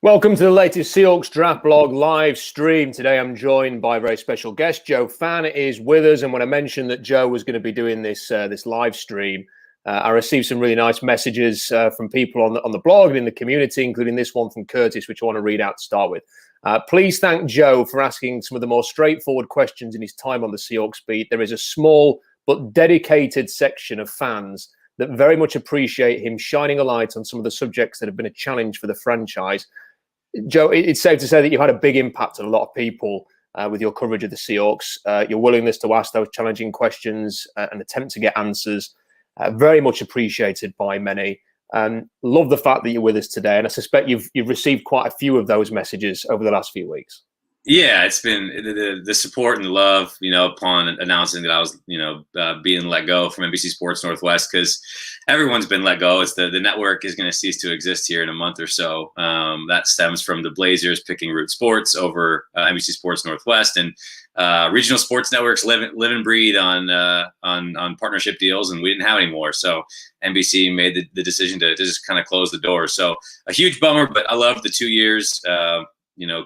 Welcome to the latest Seahawks Draft Blog live stream. Today I'm joined by a very special guest. Joe Fann is with us, and when I mentioned that Joe was going to be doing this live stream, I received some really nice messages from people on the blog and in the community, including this one from Curtis, which I want to read out to start with. Please thank Joe for asking some of the more straightforward questions in his time on the Seahawks beat. There is a small but dedicated section of fans that very much appreciate him shining a light on some of the subjects that have been a challenge for the franchise. Joe, it's safe to say that you've had a big impact on a lot of people with your coverage of the Seahawks. Your willingness to ask those challenging questions and attempt to get answers, very much appreciated by many. Love the fact that you're with us today, and I suspect you've received quite a few of those messages over the last few weeks. Yeah, it's been the support and the love, upon announcing that I was, being let go from NBC Sports Northwest, because everyone's been let go. It's the network is going to cease to exist here in a month or so. That stems from the Blazers picking Root Sports over NBC Sports Northwest, and regional sports networks live and breathe on partnership deals, and we didn't have any more. So NBC made the decision to just kind of close the door. So a huge bummer, but I loved the 2 years.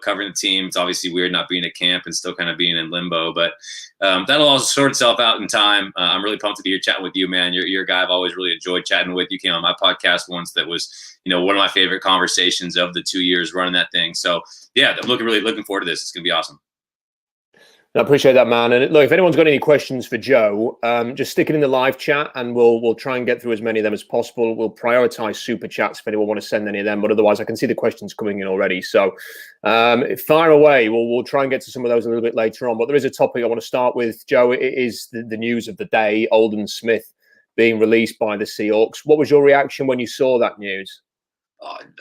Covering the team. It's obviously weird not being at camp and still kind of being in limbo, but that'll all sort itself out in time. I'm really pumped to be here chatting with you, man. You're a guy I've always really enjoyed chatting with. You came on my podcast once. That was, one of my favorite conversations of the 2 years running that thing. So yeah, I'm really looking forward to this. It's going to be awesome. I appreciate that, man. And look, if anyone's got any questions for Joe, just stick it in the live chat, and we'll try and get through as many of them as possible. We'll prioritize super chats if anyone want to send any of them, but otherwise, I can see the questions coming in already. So fire away. We'll try and get to some of those a little bit later on. But there is a topic I want to start with, Joe. It is the news of the day: Alden Smith being released by the Seahawks. What was your reaction when you saw that news?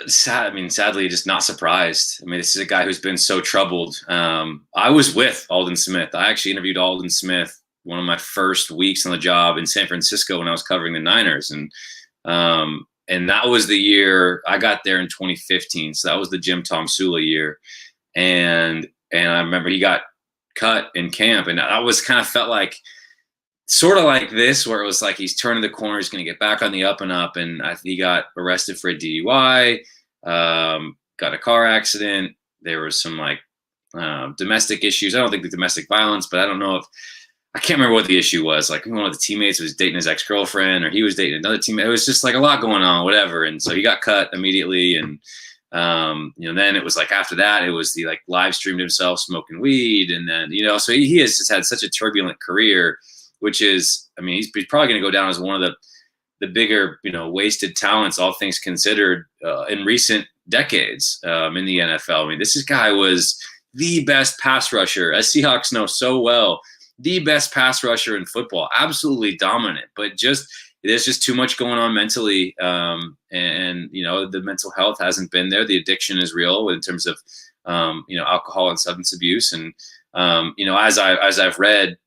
Sadly, just not surprised. This is a guy who's been so troubled. I was with Alden Smith. I actually interviewed Alden Smith one of my first weeks on the job in San Francisco when I was covering the Niners. And that was the year I got there in 2015. So that was the Jim Tom Sula year. And I remember he got cut in camp, and I was kind of felt like, sort of like this, where it was like he's turning the corner, he's going to get back on the up and up, and he got arrested for a DUI, got a car accident. There was some domestic issues. I don't think the domestic violence, but I don't know I can't remember what the issue was. Like one of the teammates was dating his ex-girlfriend, or he was dating another teammate. It was just like a lot going on, whatever. And so he got cut immediately, and then it was like after that, it was the live streamed himself smoking weed, and then so he has just had such a turbulent career. Which is, he's probably going to go down as one of the bigger, wasted talents, all things considered, in recent decades in the NFL. This guy was the best pass rusher, as Seahawks know so well, the best pass rusher in football, absolutely dominant. But there's just too much going on mentally, and the mental health hasn't been there. The addiction is real in terms of alcohol and substance abuse, and as I've read.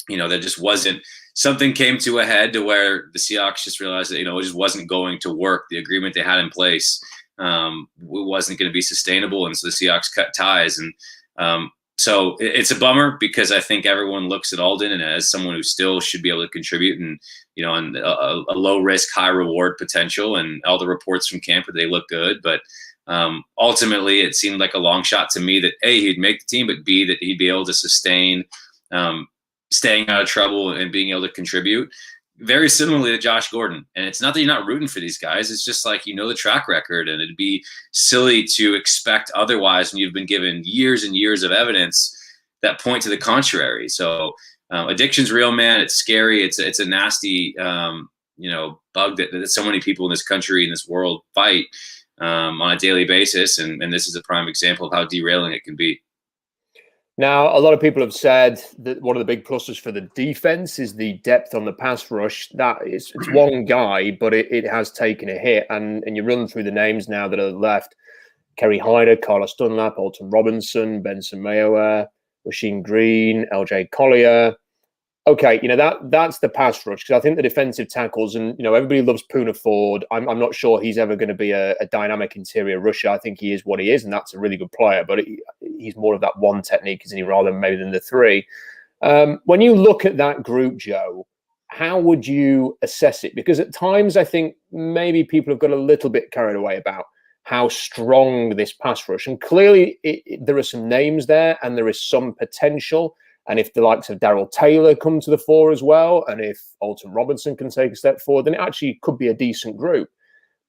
There just wasn't, something came to a head to where the Seahawks just realized that, it just wasn't going to work. The agreement they had in place wasn't going to be sustainable. And so the Seahawks cut ties. And so it's a bummer, because I think everyone looks at Alden and as someone who still should be able to contribute, and, on a low risk, high reward potential. And all the reports from camp, they look good. But ultimately, it seemed like a long shot to me that A, he'd make the team, but B, that he'd be able to sustain staying out of trouble and being able to contribute. Very similarly to Josh Gordon. And it's not that you're not rooting for these guys. It's just like, the track record, and it'd be silly to expect otherwise when you've been given years and years of evidence that point to the contrary. So addiction's real, man. It's scary. It's a nasty, bug that so many people in this country, in this world, fight on a daily basis. And this is a prime example of how derailing it can be. Now, a lot of people have said that one of the big pluses for the defense is the depth on the pass rush. It's one guy, but it has taken a hit. And you run through the names now that are left: Kerry Hyder, Carlos Dunlap, Alton Robinson, Benson Mayowa, Rasheem Green, LJ Collier. Okay, that's the pass rush, because I think the defensive tackles, and everybody loves Poona Ford. I'm not sure he's ever going to be a dynamic interior rusher. I think he is what he is, and that's a really good player. But he's more of that one technique, isn't he, rather maybe than the three. When you look at that group, Joe, how would you assess it? Because at times I think maybe people have got a little bit carried away about how strong this pass rush. And clearly there are some names there and there is some potential. And if the likes of Daryl Taylor come to the fore as well, and if Alton Robinson can take a step forward, then it actually could be a decent group.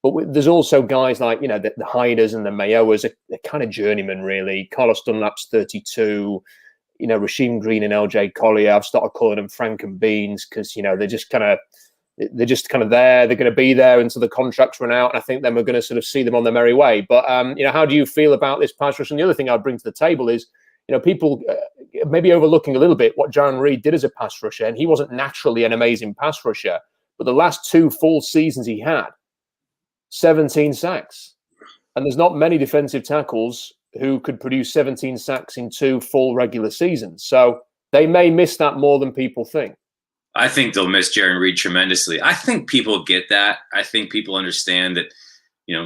But there's also guys like, the Hyders and the Mayoas are kind of journeymen, really. Carlos Dunlap's 32, Rasheem Green and LJ Collier. I've started calling them Frank and Beans because, they're just kind of there. They're going to be there until the contracts run out. And I think then we're going to sort of see them on their merry way. But, how do you feel about this pass rush? And the other thing I'd bring to the table is, people maybe overlooking a little bit what Jarran Reed did as a pass rusher. And he wasn't naturally an amazing pass rusher. But the last 2 full seasons he had, 17 sacks. And there's not many defensive tackles who could produce 17 sacks in 2 full regular seasons. So they may miss that more than people think. I think they'll miss Jarran Reed tremendously. I think people get that. I think people understand that,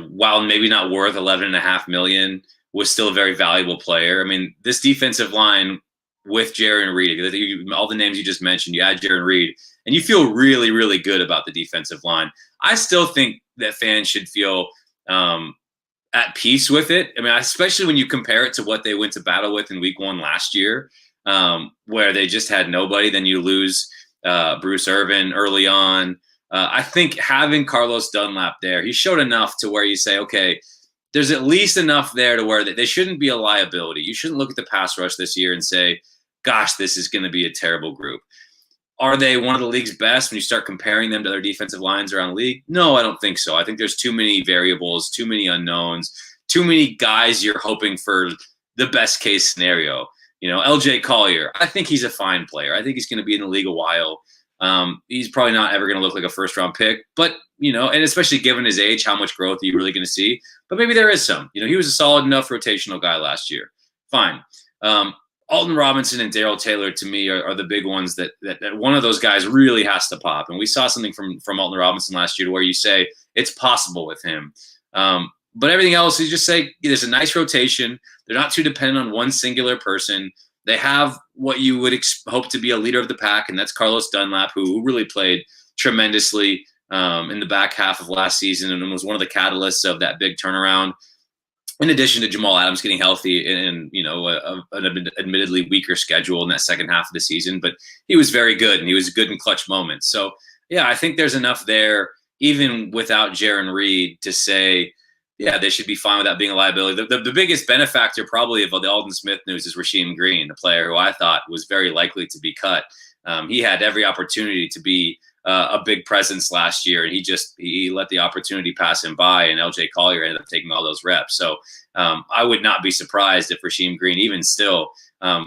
while maybe not worth $11.5 million, was still a very valuable player. I mean, this defensive line with Jarran Reed, all the names you just mentioned, you add Jarran Reed, and you feel really, really good about the defensive line. I still think that fans should feel at peace with it. I mean, especially when you compare it to what they went to battle with in week 1 last year, where they just had nobody. Then you lose Bruce Irvin early on. I think having Carlos Dunlap there, he showed enough to where you say, okay, there's at least enough there to where they shouldn't be a liability. You shouldn't look at the pass rush this year and say, gosh, this is going to be a terrible group. Are they one of the league's best when you start comparing them to other defensive lines around the league? No, I don't think so. I think there's too many variables, too many unknowns, too many guys you're hoping for the best case scenario. LJ Collier, I think he's a fine player. I think he's going to be in the league a while. He's probably not ever going to look like a first-round pick, but, and especially given his age, how much growth are you really going to see? But maybe there is some. He was a solid enough rotational guy last year. Fine. Alton Robinson and Daryl Taylor, to me, are the big ones that one of those guys really has to pop. And we saw something from Alton Robinson last year to where you say it's possible with him. But everything else, you just say there's a nice rotation. They're not too dependent on one singular person. They have what you would hope to be a leader of the pack, and that's Carlos Dunlap, who really played tremendously in the back half of last season and was one of the catalysts of that big turnaround. In addition to Jamal Adams getting healthy and an admittedly weaker schedule in that second half of the season, but he was very good and he was good in clutch moments. So yeah, I think there's enough there, even without Jarran Reed, to say, yeah, they should be fine without being a liability. The biggest benefactor probably of the Alden Smith news is Rasheem Green, a player who I thought was very likely to be cut. He had every opportunity to be a big presence last year, and he let the opportunity pass him by, and LJ Collier ended up taking all those reps. So I would not be surprised if Rasheem Green even still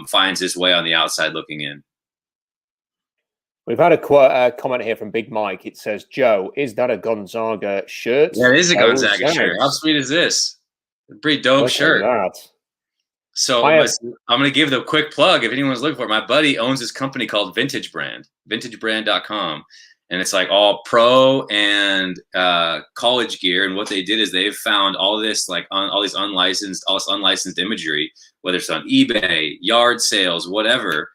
finds his way on the outside looking in. We've had a comment here from Big Mike. It says, Joe, is that a Gonzaga shirt? Yeah, it is a Gonzaga shirt. How sweet is this? A pretty dope shirt. So I'm going to give the quick plug. If anyone's looking for it, my buddy owns this company called Vintage Brand, vintagebrand.com. And it's like all pro and college gear. And what they did is they've found all this, all this unlicensed imagery, whether it's on eBay, yard sales, whatever.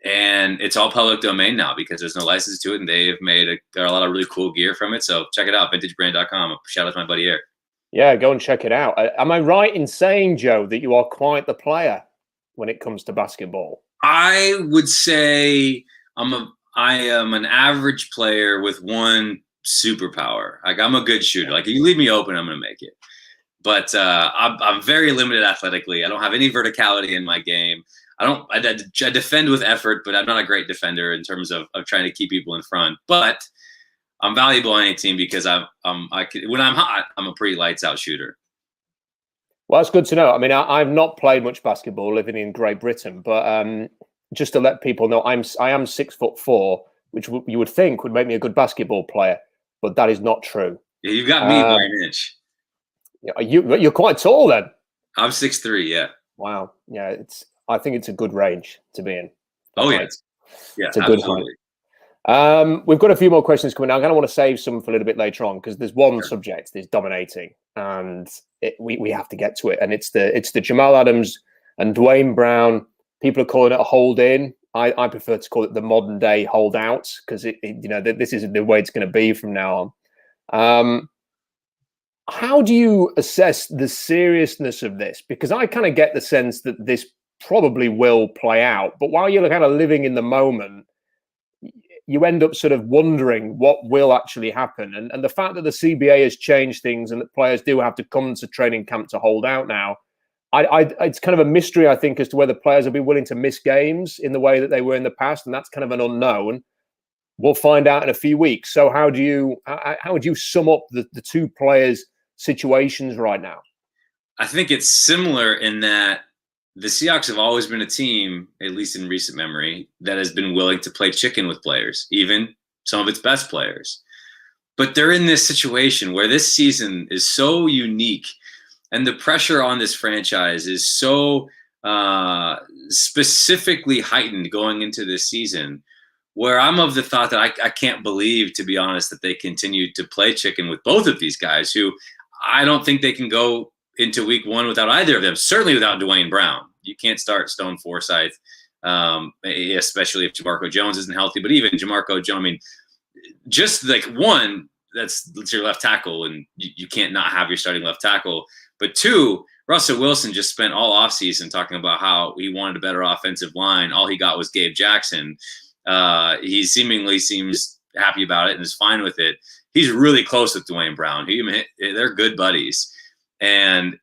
And it's all public domain now because there's no license to it. And they've got a lot of really cool gear from it. So check it out, vintagebrand.com. Shout out to my buddy Eric. Yeah, go and check it out. Am I right in saying, Joe, that you are quite the player when it comes to basketball? I would say I am an average player with one superpower. I'm a good shooter. You leave me open, I'm going to make it. But I'm very limited athletically. I don't have any verticality in my game. I defend with effort, but I'm not a great defender in terms of trying to keep people in front. But I'm valuable on any team because when I'm hot, I'm a pretty lights out shooter. Well, that's good to know. I mean, I've not played much basketball living in Great Britain, but just to let people know, I am 6'4", which you would think would make me a good basketball player, but that is not true. Yeah, you've got me by an inch. You're quite tall then. I'm 6'3", yeah. Wow. Yeah, I think it's a good range to be in. Oh, yeah. Yeah, it's a good height. We've got a few more questions coming. I kind of want to save some for a little bit later on because there's one subject that's dominating, and we have to get to it. And it's the Jamal Adams and Duane Brown. People are calling it a hold-in. I prefer to call it the modern day holdouts because this is the way it's going to be from now on. How do you assess the seriousness of this? Because I kind of get the sense that this probably will play out, but while you're kind of living in the moment, you end up sort of wondering what will actually happen. And the fact that the CBA has changed things and that players do have to come to training camp to hold out now, it's kind of a mystery, I think, as to whether players will be willing to miss games in the way that they were in the past, and that's kind of an unknown. We'll find out in a few weeks. So how would you sum up the two players' situations right now? I think it's similar in that the Seahawks have always been a team, at least in recent memory, that has been willing to play chicken with players, even some of its best players. But they're in this situation where this season is so unique, and the pressure on this franchise is so specifically heightened going into this season, where I'm of the thought that I can't believe, to be honest, that they continue to play chicken with both of these guys, who I don't think they can go into week one without either of them, certainly without Duane Brown. You can't start Stone Forsythe, especially if Jamarco Jones isn't healthy. But even Jamarco Jones, I mean, just like one, that's your left tackle, and you can't not have your starting left tackle. But two, Russell Wilson just spent all offseason talking about how he wanted a better offensive line. All he got was Gabe Jackson. He seemingly seems happy about it and is fine with it. He's really close with Duane Brown. They're good buddies. And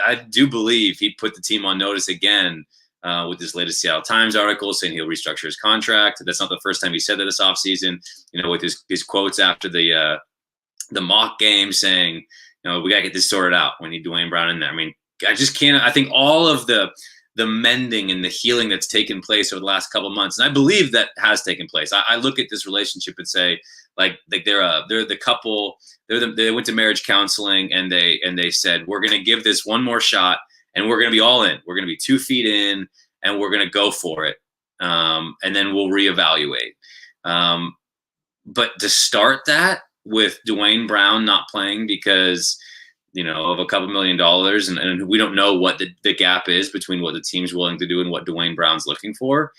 I do believe he put the team on notice again with this latest Seattle Times article saying he'll restructure his contract. That's not the first time he said that this offseason, with his quotes after the mock game saying, we got to get this sorted out. We need Duane Brown in there. I mean, I just can't. I think all of the mending and the healing that's taken place over the last couple of months, and I believe that has taken place. I look at this relationship and say, like they're the couple. They went to marriage counseling and they said, we're going to give this one more shot and we're going to be all in. We're going to be 2 feet in and we're going to go for it. And then we'll reevaluate. But to start that with Duane Brown not playing because, of a couple $1 million and we don't know what the gap is between what the team's willing to do and what Duane Brown's looking for.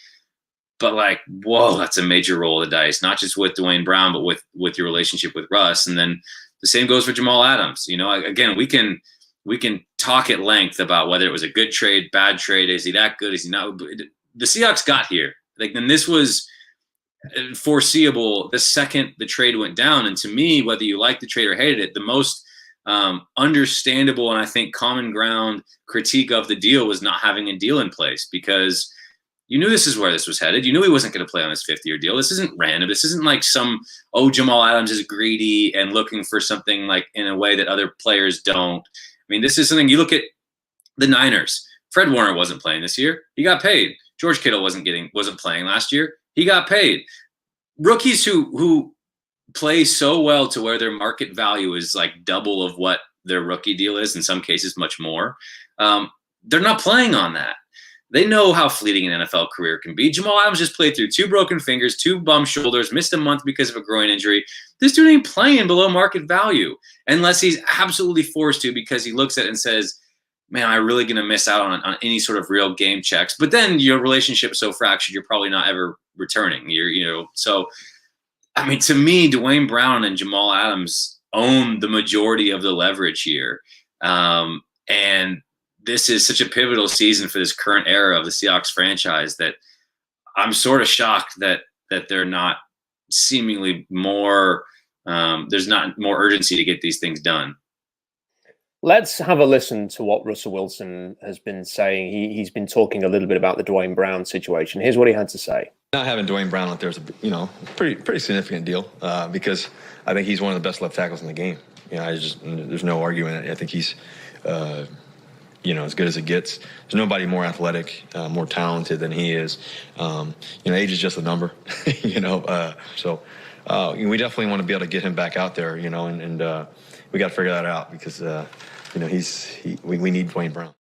But whoa, that's a major roll of the dice, not just with Duane Brown, but with your relationship with Russ. And then the same goes for Jamal Adams. Again, we can talk at length about whether it was a good trade, bad trade. Is he that good? Is he not? The Seahawks got here. And this was foreseeable the second the trade went down. And to me, whether you liked the trade or hated it, the most understandable and I think common ground critique of the deal was not having a deal in place, because you knew this is where this was headed. You knew he wasn't going to play on his 5th-year deal. This isn't random. This isn't like Jamal Adams is greedy and looking for something like in a way that other players don't. I mean, this is something you look at the Niners. Fred Warner wasn't playing this year. He got paid. George Kittle wasn't playing last year. He got paid. Rookies who play so well to where their market value is like double of what their rookie deal is, in some cases much more. They're not playing on that. They know how fleeting an NFL career can be. Jamal Adams just played through 2 broken fingers, 2 bum shoulders, missed a month because of a groin injury. This dude ain't playing below market value unless he's absolutely forced to, because he looks at it and says, man, I'm really going to miss out on any sort of real game checks. But then your relationship is so fractured, you're probably not ever returning. So, I mean, to me, Duane Brown and Jamal Adams own the majority of the leverage here. And this is such a pivotal season for this current era of the Seahawks franchise that I'm sort of shocked that they're not seemingly more, there's not more urgency to get these things done. Let's have a listen to what Russell Wilson has been saying. He's been talking a little bit about the Duane Brown situation. Here's what he had to say. Not having Duane Brown out there is a pretty significant deal because I think he's one of the best left tackles in the game. There's no arguing it. I think he's as good as it gets. There's nobody more athletic, more talented than he is. Age is just a number, So we definitely want to be able to get him back out there, and we got to figure that out because, we need Duane Brown.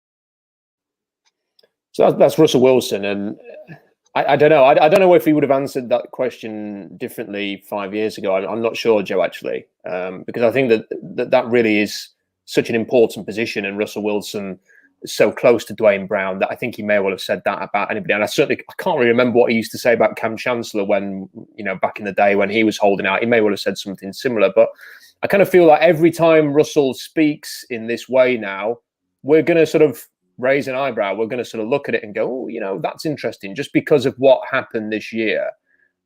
So that's Russell Wilson. And I don't know. I don't know if he would have answered that question differently 5 years ago. I'm not sure, Joe, actually, because I think that really is such an important position, and Russell Wilson is so close to Duane Brown that I think he may well have said that about anybody. And I can't really remember what he used to say about Cam Chancellor when, back in the day when he was holding out. He may well have said something similar. But I kind of feel like every time Russell speaks in this way now, we're going to sort of raise an eyebrow. We're going to sort of look at it and go, oh, that's interesting, just because of what happened this year.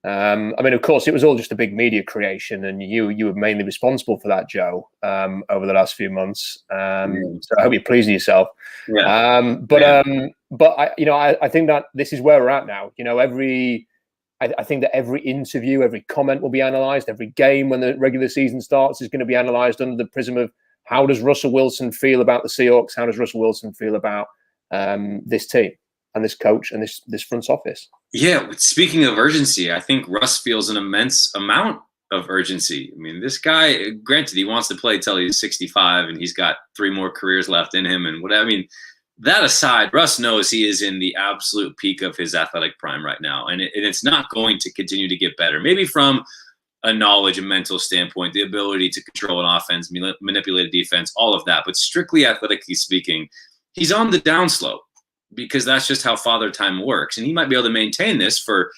I mean, of course, it was all just a big media creation, and you were mainly responsible for that, Joe, over the last few months. So I hope you're pleased with yourself. Yeah. But I think that this is where we're at now. I think that every interview, every comment will be analysed. Every game when the regular season starts is going to be analysed under the prism of how does Russell Wilson feel about the Seahawks? How does Russell Wilson feel about this team and this coach and this front office? Yeah, speaking of urgency, I think Russ feels an immense amount of urgency. I mean, this guy, granted, he wants to play till he's 65 and he's got 3 more careers left in him and whatever. I mean, that aside, Russ knows he is in the absolute peak of his athletic prime right now, and it's not going to continue to get better. Maybe from a knowledge and mental standpoint, the ability to control an offense, manipulate a defense, all of that. But strictly athletically speaking, he's on the downslope, because that's just how father time works. And he might be able to maintain this for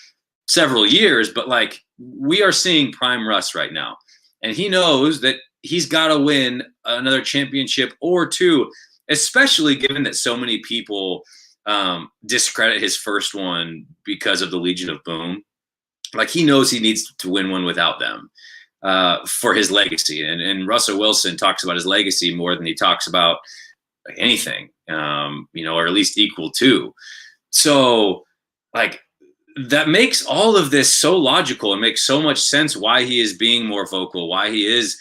several years, but like, we are seeing prime Russ right now. And he knows that he's got to win another championship or 2, especially given that so many people discredit his first one because of the Legion of Boom. Like, he knows he needs to win one without them for his legacy. And Russell Wilson talks about his legacy more than he talks about anything, or at least equal to. So, like, that makes all of this so logical and makes so much sense why he is being more vocal, why he isn't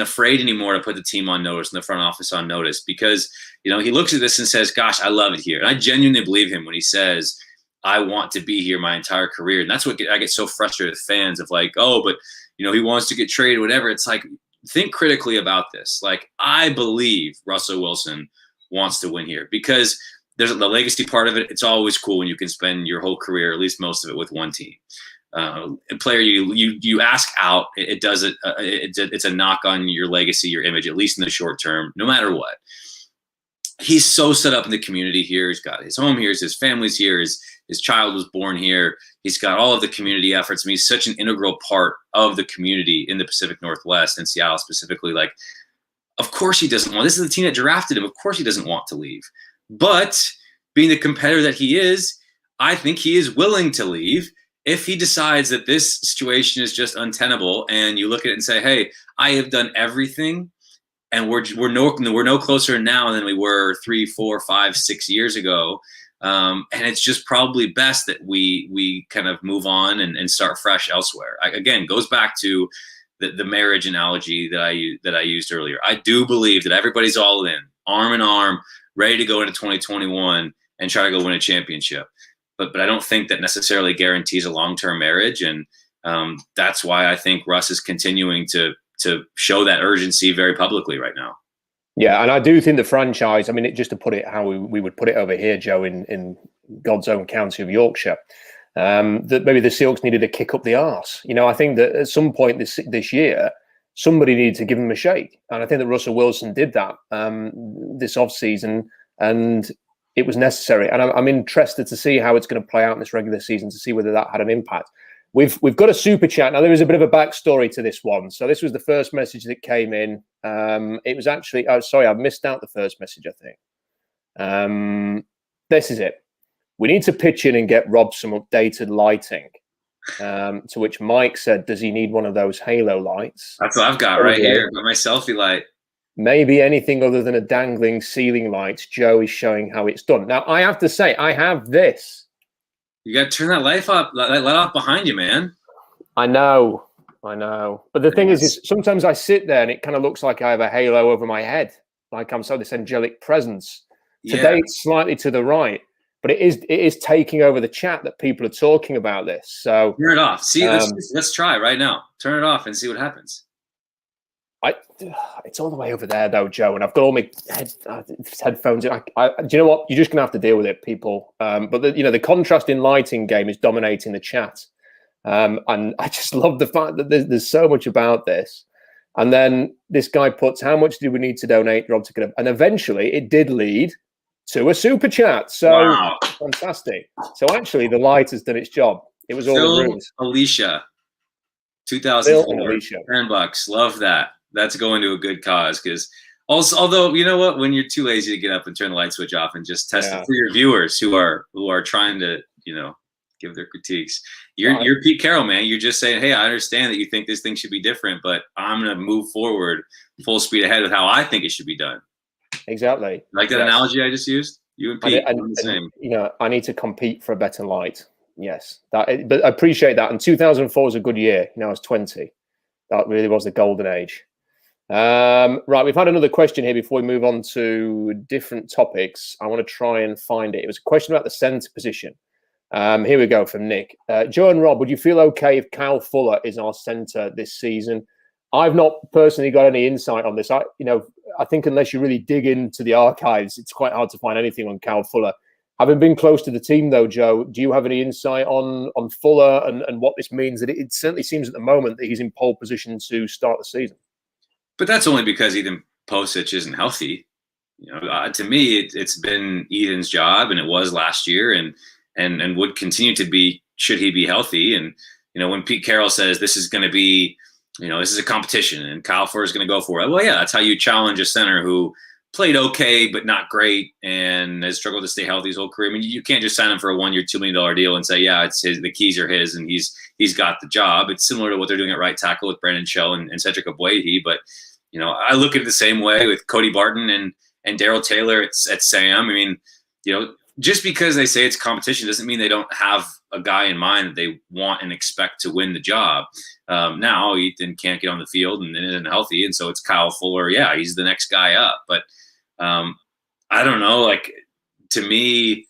afraid anymore to put the team on notice and the front office on notice, because, he looks at this and says, gosh, I love it here. And I genuinely believe him when he says, I want to be here my entire career. And that's what I get so frustrated with fans of, like, oh, but, he wants to get traded, whatever. It's like, think critically about this. Like, I believe Russell Wilson wants to win here, because there's the legacy part of it. It's always cool when you can spend your whole career, at least most of it, with one team. A player you ask out, it's a knock on your legacy, your image, at least in the short term, no matter what. He's so set up in the community here. He's got his home here, his family's here, his child was born here. He's got all of the community efforts. I mean, he's such an integral part of the community in the Pacific Northwest and Seattle specifically. Like, of course he doesn't want. This is the team that drafted him. Of course he doesn't want to leave. But being the competitor that he is, I think he is willing to leave if he decides that this situation is just untenable. And you look at it and say, hey, I have done everything, and we're no closer now than we were 3, 4, 5, 6 years ago. And it's just probably best that we kind of move on and start fresh elsewhere. Again, goes back to the marriage analogy that I used earlier. I do believe that everybody's all in, arm in arm, ready to go into 2021 and try to go win a championship. But I don't think that necessarily guarantees a long-term marriage. And that's why I think Russ is continuing to show that urgency very publicly right now. Yeah, and I do think the franchise, I mean, just to put it how we would put it over here, Joe, in God's own county of Yorkshire, that maybe the Seahawks needed to kick up the arse. I think that at some point this year, somebody needed to give them a shake. And I think that Russell Wilson did that this offseason, and it was necessary. And I'm interested to see how it's going to play out in this regular season, to see whether that had an impact. We've got a super chat. Now, there is a bit of a backstory to this one. So this was the first message that came in. It was actually, I've missed out the first message, I think. This is it. We need to pitch in and get Rob some updated lighting. To which Mike said, does he need one of those halo lights? That's what I've got right here. Got my selfie light. Maybe anything other than a dangling ceiling light. Joe is showing how it's done. Now, I have to say, I have this. You got to turn that light off behind you, man. I know. But the thing is sometimes I sit there and it kind of looks like I have a halo over my head, like I'm this angelic presence. Yeah. Today it's slightly to the right, but it is taking over the chat that people are talking about this. So turn it off. See, let's try right now. Turn it off and see what happens. It's all the way over there though, Joe, and I've got all my headphones in. Do you know what? You're just gonna have to deal with it, people. But the contrasting lighting game is dominating the chat, and I just love the fact that there's so much about this. And then this guy puts, "How much do we need to donate, Rob, to get?" And eventually, it did lead to a super chat. So wow. Fantastic. So actually, the light has done its job. It was all a ruse. Alicia, 2004, $10. Love that. That's going to a good cause. Because also, although you know what, when you're too lazy to get up and turn the light switch off and just test it for your viewers who are trying to give their critiques, you're Pete Carroll, man. You're just saying, hey, I understand that you think this thing should be different, but I'm going to move forward full speed ahead with how I think it should be done. Exactly. Like that analogy I just used. You and Pete are the same. I need to compete for a better light. Yes, but I appreciate that. And 2004 was a good year. I was 20. That really was the golden age. Right, we've had another question here before we move on to different topics. I want to try and find it. It was a question about the centre position. Here we go from Nick. Joe and Rob, would you feel okay if Kyle Fuller is our centre this season? I've not personally got any insight on this. I think unless you really dig into the archives, it's quite hard to find anything on Kyle Fuller. Having been close to the team, though, Joe, do you have any insight on Fuller and what this means? That it certainly seems at the moment that he's in pole position to start the season. But that's only because Ethan Posich isn't healthy. To me, it's been Ethan's job, and it was last year, and would continue to be should he be healthy. And when Pete Carroll says this is going to be, this is a competition, and Kyle Fuller is going to go for it. Well, yeah, that's how you challenge a center who played okay, but not great, and has struggled to stay healthy his whole career. I mean, you can't just sign him for a 1-year, $2 million deal and say, yeah, it's his, the keys are his, and he's got the job. It's similar to what they're doing at right tackle with Brandon Shell and Cedric Ogbuehi. But, I look at it the same way with Cody Barton and Daryl Taylor at Sam. I mean, just because they say it's competition doesn't mean they don't have a guy in mind that they want and expect to win the job. Now Ethan can't get on the field and isn't healthy, and so it's Kyle Fuller. Yeah, he's the next guy up. But I don't know. Like, to me,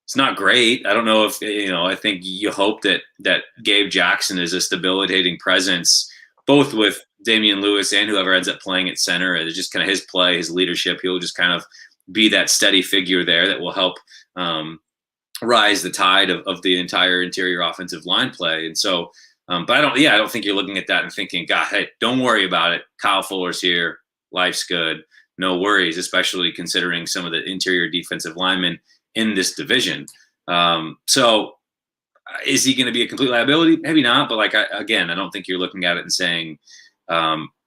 it's not great. I don't know if I think you hope that Gabe Jackson is a stabilizing presence, both with Damian Lewis and whoever ends up playing at center. It's just kind of his play, his leadership. He'll just kind of be that steady figure there that will help rise the tide of the entire interior offensive line play. And so, but I don't think you're looking at that and thinking, God, hey, don't worry about it. Kyle Fuller's here. Life's good. No worries, especially considering some of the interior defensive linemen in this division. So is he going to be a complete liability? Maybe not. But I don't think you're looking at it and saying,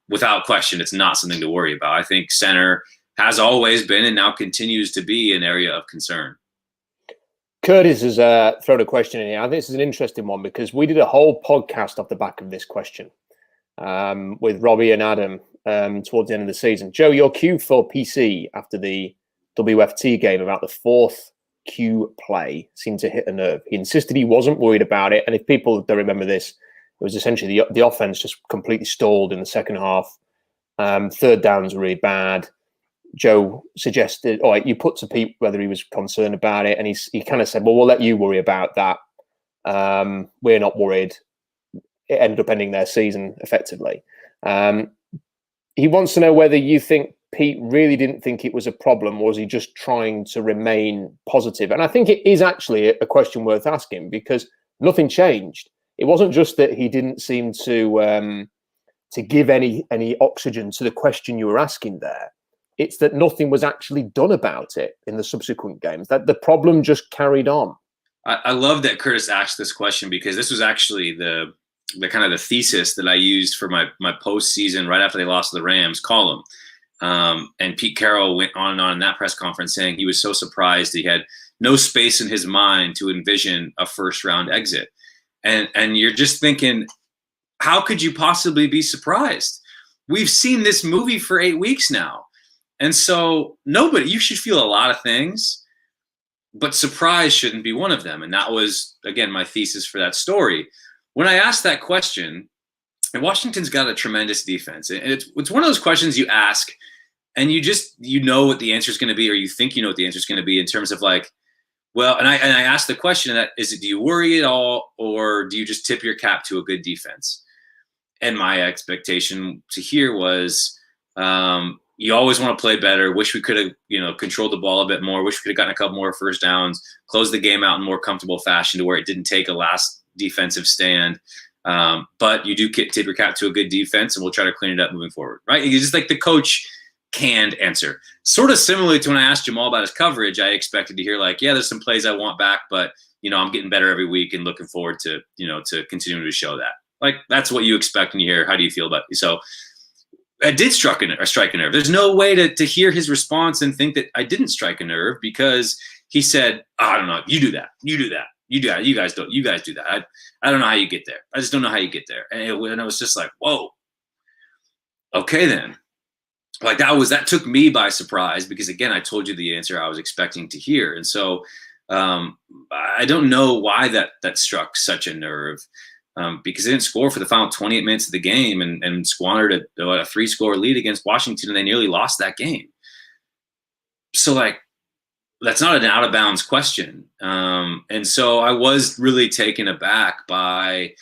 without question, it's not something to worry about. I think center has always been and now continues to be an area of concern. Curtis has thrown a question in here. I think this is an interesting one because we did a whole podcast off the back of this question with Robbie and Adam towards the end of the season. Joe, your cue for PC after the WFT game about the fourth Q play seemed to hit a nerve. He insisted he wasn't worried about it. And if people don't remember this, it was essentially the offense just completely stalled in the second half. Third downs were really bad. Joe suggested, you put to Pete whether he was concerned about it. And he kind of said, well, we'll let you worry about that. We're not worried. It ended up ending their season effectively. He wants to know whether you think Pete really didn't think it was a problem, or was he just trying to remain positive? And I think it is actually a question worth asking because nothing changed. It wasn't just that he didn't seem to give any oxygen to the question you were asking there. It's that nothing was actually done about it in the subsequent games, that the problem just carried on. I love that Curtis asked this question because this was actually the kind of the thesis that I used for my postseason right after they lost to the Rams column. And Pete Carroll went on and on in that press conference saying he was so surprised he had no space in his mind to envision a first round exit. And you're just thinking, how could you possibly be surprised? We've seen this movie for 8 weeks now. And so you should feel a lot of things, but surprise shouldn't be one of them. And that was, again, my thesis for that story. When I asked that question, and Washington's got a tremendous defense, and it's one of those questions you ask, and you know what the answer is going to be, or you think you know what the answer is going to be in terms of like, well, and I asked the question that do you worry at all, or do you just tip your cap to a good defense? And my expectation to hear was, you always want to play better. Wish we could have, controlled the ball a bit more. Wish we could have gotten a couple more first downs, closed the game out in more comfortable fashion to where it didn't take a last defensive stand. But you do tip your cap to a good defense, and we'll try to clean it up moving forward, right? It's just like the coach canned answer. Sort of similarly to when I asked Jamal about his coverage, I expected to hear like, yeah, there's some plays I want back, but I'm getting better every week and looking forward to, to continuing to show that. Like, that's what you expect when you hear, how do you feel about it? So I did strike a nerve. There's no way to hear his response and think that I didn't strike a nerve, because he said, oh, I don't know, you do that. You do that. You do that. You guys do that. I don't know how you get there. I just don't know how you get there. And I was just like, whoa, okay then. Like, that took me by surprise, because again, I told you the answer I was expecting to hear. And so I don't know why that struck such a nerve, because they didn't score for the final 28 minutes of the game and squandered a 3-score lead against Washington, and they nearly lost that game. So, like, that's not an out of bounds question. And so I was really taken aback by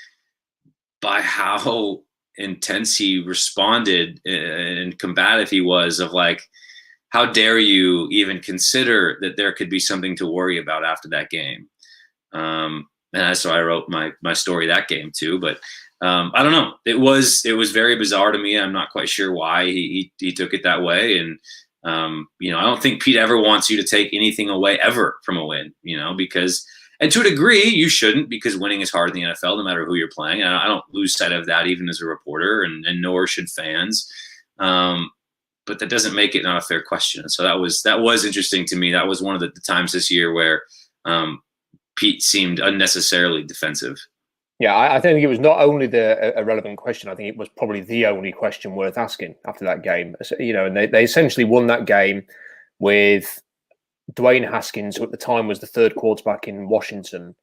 how intense he responded and combative he was, of like, how dare you even consider that there could be something to worry about after that game. And so I wrote my story that game too, but I don't know. It was very bizarre to me. I'm not quite sure why he took it that way. And I don't think Pete ever wants you to take anything away ever from a win, because, and to a degree you shouldn't, because winning is hard in the NFL, no matter who you're playing. And I don't lose sight of that even as a reporter, and nor should fans. But that doesn't make it not a fair question. So that was interesting to me. That was one of the times this year where Pete seemed unnecessarily defensive. Yeah, I think it was not only the irrelevant question. I think it was probably the only question worth asking after that game. And they essentially won that game with Dwayne Haskins, who at the time was the third quarterback in Washington,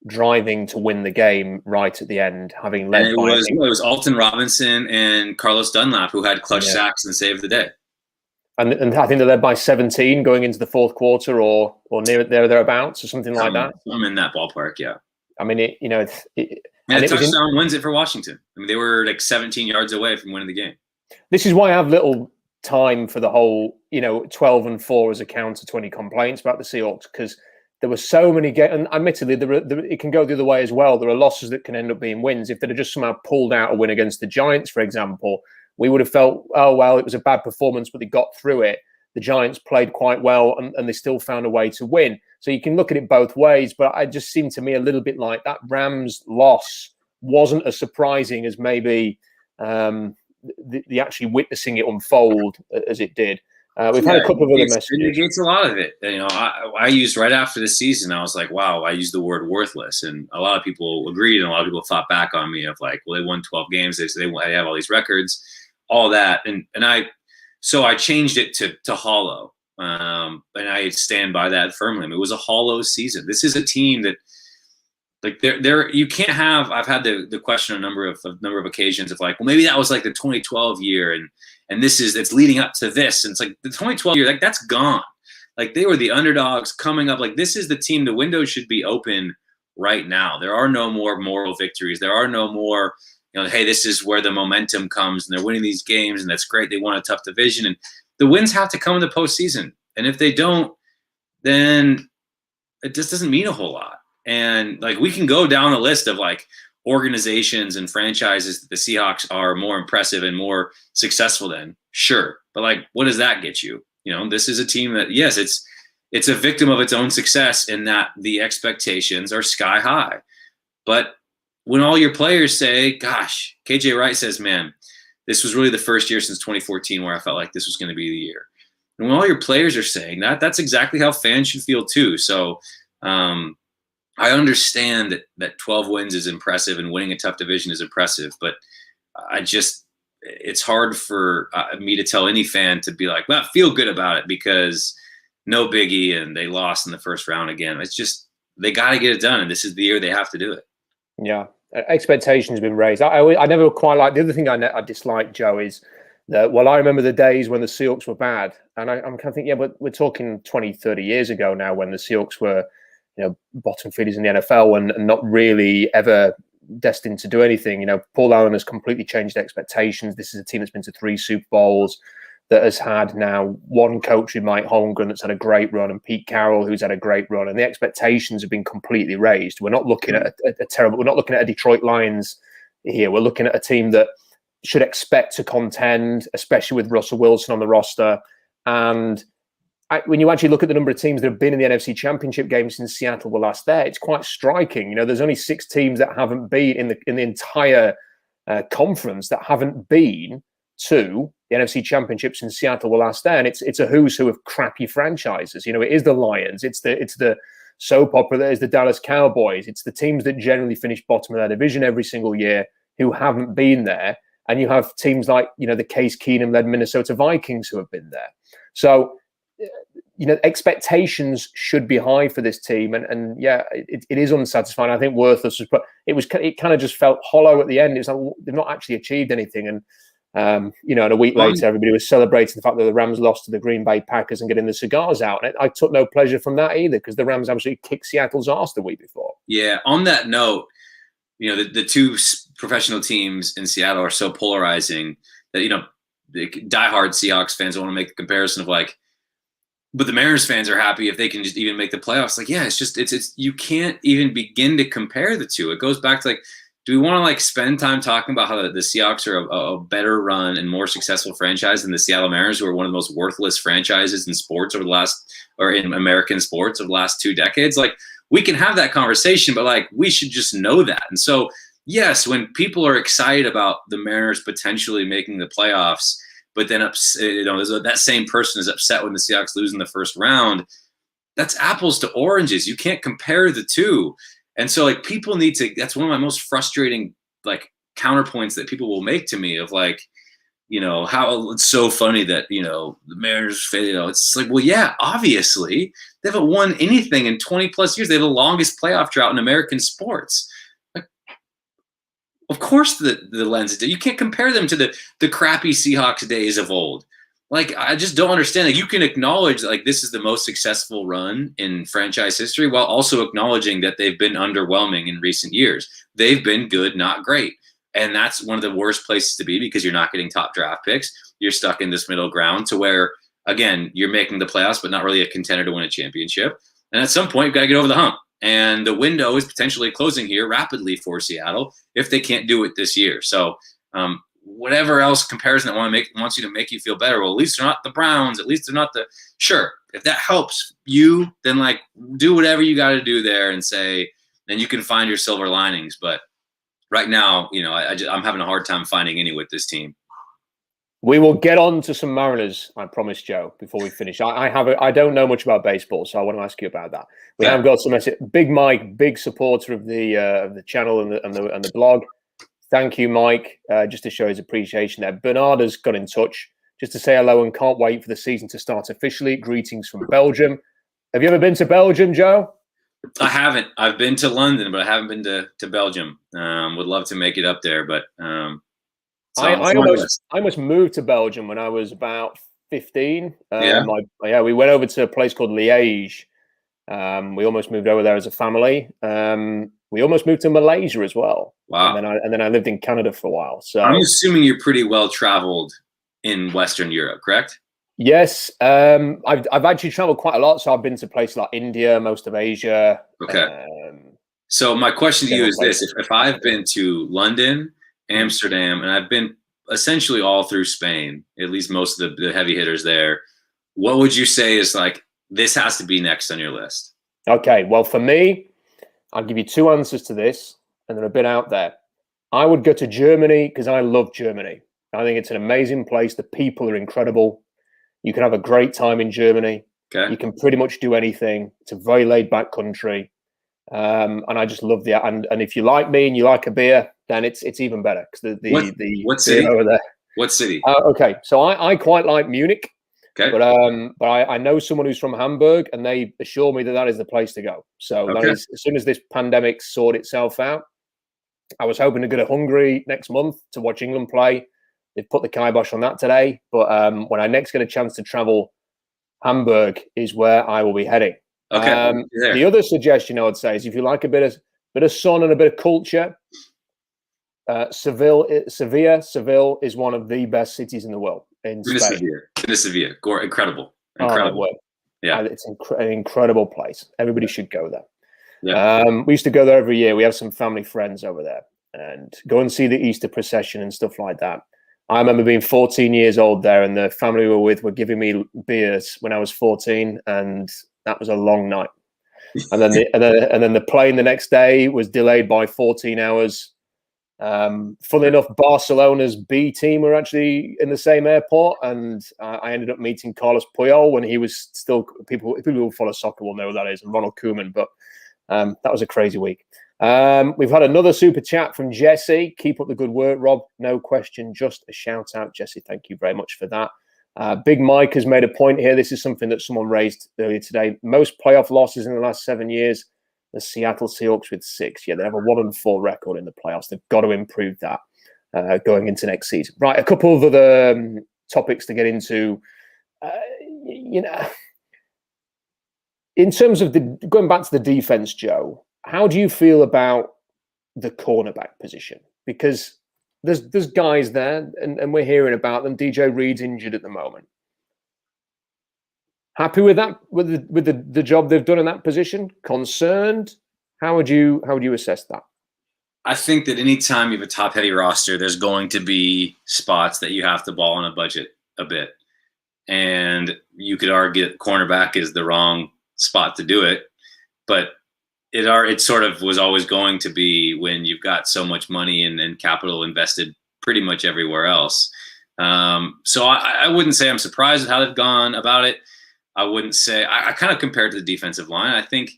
driving to win the game right at the end, having led. And it was Alton Robinson and Carlos Dunlap who had clutch sacks and saved the day. And I think they led by 17 going into the fourth quarter, or near thereabouts, or something like that. I'm in that ballpark, yeah. I mean, and a touchdown wins it for Washington. I mean, they were like 17 yards away from winning the game. This is why I have little time for the whole, 12-4 as a counter to any complaints about the Seahawks, because there were so many games, and admittedly, it can go the other way as well. There are losses that can end up being wins. If they'd have just somehow pulled out a win against the Giants, for example, we would have felt, oh, well, it was a bad performance, but they got through it. The Giants played quite well, and they still found a way to win. So you can look at it both ways, but it just seemed to me a little bit like that Rams loss wasn't as surprising as maybe the actually witnessing it unfold as it did. We've had a couple of other messages. It negates a lot of it. I used right after the season, I was like, wow, I used the word worthless. And a lot of people agreed, and a lot of people fought back on me of like, well, they won 12 games. They have all these records, all that. So I changed it to hollow. And I stand by that firmly. I mean, it was a hollow season. This is a team that, like, you can't have. I've had the question a number of occasions of like, well, maybe that was like the 2012 year, and it's leading up to this, and it's like the 2012 year, like, that's gone. Like, they were the underdogs coming up. Like, this is the team. The window should be open right now. There are no more moral victories. There are no more, hey, this is where the momentum comes, and they're winning these games, and that's great. They won a tough division, and the wins have to come in the postseason. And if they don't, then it just doesn't mean a whole lot. And like, we can go down the list of like organizations and franchises that the Seahawks are more impressive and more successful than. Sure. But like, what does that get you? This is a team that, yes, it's a victim of its own success in that the expectations are sky high. But when all your players say, gosh, KJ Wright says, man, this was really the first year since 2014 where I felt like this was going to be the year. And when all your players are saying that, that's exactly how fans should feel too. So I understand that 12 wins is impressive and winning a tough division is impressive, but it's hard for me to tell any fan to be like, well, feel good about it because no biggie and they lost in the first round again. It's just, they got to get it done, and this is the year they have to do it. Yeah, expectations have been raised. I never quite like, the other thing I dislike, Joe, is that, well, I remember the days when the Seahawks were bad, and I'm kind of thinking, yeah, but we're talking 20, 30 years ago now when the Seahawks were, bottom feeders in the NFL and not really ever destined to do anything. Paul Allen has completely changed expectations. This is a team that's been to 3 Super Bowls, that has had now one coach in Mike Holmgren that's had a great run, and Pete Carroll, who's had a great run, and the expectations have been completely raised. We're not looking at we're not looking at a Detroit Lions here. We're looking at a team that should expect to contend, especially with Russell Wilson on the roster. And when you actually look at the number of teams that have been in the NFC Championship game since Seattle were last there, it's quite striking. There's only 6 teams that haven't been in the entire conference that haven't been to the NFC Championship since Seattle were last there, and it's a who's who of crappy franchises. It is the Lions, it's the soap opera that is the Dallas Cowboys, it's the teams that generally finish bottom of their division every single year who haven't been there, and you have teams like the Case Keenum-led Minnesota Vikings who have been there. So expectations should be high for this team, and yeah, it is unsatisfying. I think worthless, but it kind of just felt hollow at the end. It was like they've not actually achieved anything, and and a week later, everybody was celebrating the fact that the Rams lost to the Green Bay Packers and getting the cigars out. And I took no pleasure from that either, because the Rams absolutely kicked Seattle's arse the week before. Yeah. On that note, the 2 professional teams in Seattle are so polarizing that the diehard Seahawks fans want to make the comparison of but the Mariners fans are happy if they can just even make the playoffs. It's you can't even begin to compare the two. It goes back to do we want to spend time talking about how the Seahawks are a better run and more successful franchise than the Seattle Mariners, who are one of the most worthless franchises in sports in American sports over the last 2 decades? We can have that conversation, but we should just know that. And so, yes, when people are excited about the Mariners potentially making the playoffs, but then that same person is upset when the Seahawks lose in the first round, that's apples to oranges. You can't compare the two. And so people need to, that's one of my most frustrating counterpoints that people will make to me of how it's so funny that, the Mariners failed. It's well, yeah, obviously they haven't won anything in 20 plus years. They have the longest playoff drought in American sports. Of course the lens, you can't compare them to the crappy Seahawks days of old. I just don't understand. You can acknowledge that this is the most successful run in franchise history, while also acknowledging that they've been underwhelming in recent years. They've been good, not great. And that's one of the worst places to be, because you're not getting top draft picks. You're stuck in this middle ground to where, again, you're making the playoffs, but not really a contender to win a championship. And at some point, you've got to get over the hump. And the window is potentially closing here rapidly for Seattle if they can't do it this year. So, whatever else comparison that wants you to make you feel better. Well, at least they're not the Browns. At least they're not sure. If that helps you, then do whatever you got to do there and say, then you can find your silver linings. But right now, I'm having a hard time finding any with this team. We will get on to some Mariners, I promise, Joe, before we finish. I don't know much about baseball, so I want to ask you about that. We have got some Big Mike, big supporter of the channel and the blog. Thank you, Mike, just to show his appreciation there. Bernard has got in touch just to say hello and can't wait for the season to start officially. Greetings from Belgium. Have you ever been to Belgium, Joe? I haven't. I've been to London, but I haven't been to Belgium. Would love to make it up there, but I almost moved to Belgium when I was about 15. We went over to a place called Liège. We almost moved over there as a family. We almost moved to Malaysia as well. Wow. And then I lived in Canada for a while. So I'm assuming you're pretty well traveled in Western Europe, correct? Yes. I've actually traveled quite a lot. So I've been to places like India, most of Asia. Okay. So my question to you is this: if I've been to London, Amsterdam, and I've been essentially all through Spain, at least most of the heavy hitters there, what would you say is this has to be next on your list? Okay. Well, for me, I'll give you 2 answers to this, and they're a bit out there. I would go to Germany because I love Germany. I think it's an amazing place. The people are incredible. You can have a great time in Germany. Okay. You can pretty much do anything. It's a very laid-back country, and I just love the. And if you like me and you like a beer, then it's even better because what city over there. What city? Okay, so I quite like Munich. Okay. But I know someone who's from Hamburg, and they assure me that is the place to go. So that is, as soon as this pandemic sorted itself out, I was hoping to go to Hungary next month to watch England play. They've put the kibosh on that today. But when I next get a chance to travel, Hamburg is where I will be heading. Okay. The other suggestion I would say is if you like a bit of sun and a bit of culture, Seville is one of the best cities in the world. In Spain. Sevilla. Incredible. Yeah, it's an incredible place. Everybody should go there. Yeah. We used to go there every year. We have some family friends over there and go and see the Easter procession and stuff like that. I remember being 14 years old there, and the family we were with were giving me beers when I was 14, and that was a long night. And then the plane the next day was delayed by 14 hours. Funnily enough, Barcelona's B team were actually in the same airport, and I ended up meeting Carlos Puyol when he was still. People who follow soccer will know who that is, and Ronald Koeman. But that was a crazy week. We've had another super chat from Jesse. Keep up the good work, Rob. No question, just a shout out, Jesse. Thank you very much for that. Big Mike has made a point here. This is something that someone raised earlier today. Most playoff losses in the last 7 years. The Seattle Seahawks with 6. Yeah, they have a 1-4 record in the playoffs. They've got to improve that going into next season. Right, a couple of other topics to get into. In terms of going back to the defense, Joe, how do you feel about the cornerback position? Because there's guys there, and we're hearing about them. DJ Reed's injured at the moment. Happy with that, with the job they've done in that position? Concerned? How would you assess that? I think that anytime you have a top-heavy roster, there's going to be spots that you have to ball on a budget a bit, and you could argue that cornerback is the wrong spot to do it, but it sort of was always going to be when you've got so much money and capital invested pretty much everywhere else. So I wouldn't say I'm surprised at how they've gone about it. I wouldn't say I kind of compared to the defensive line. I think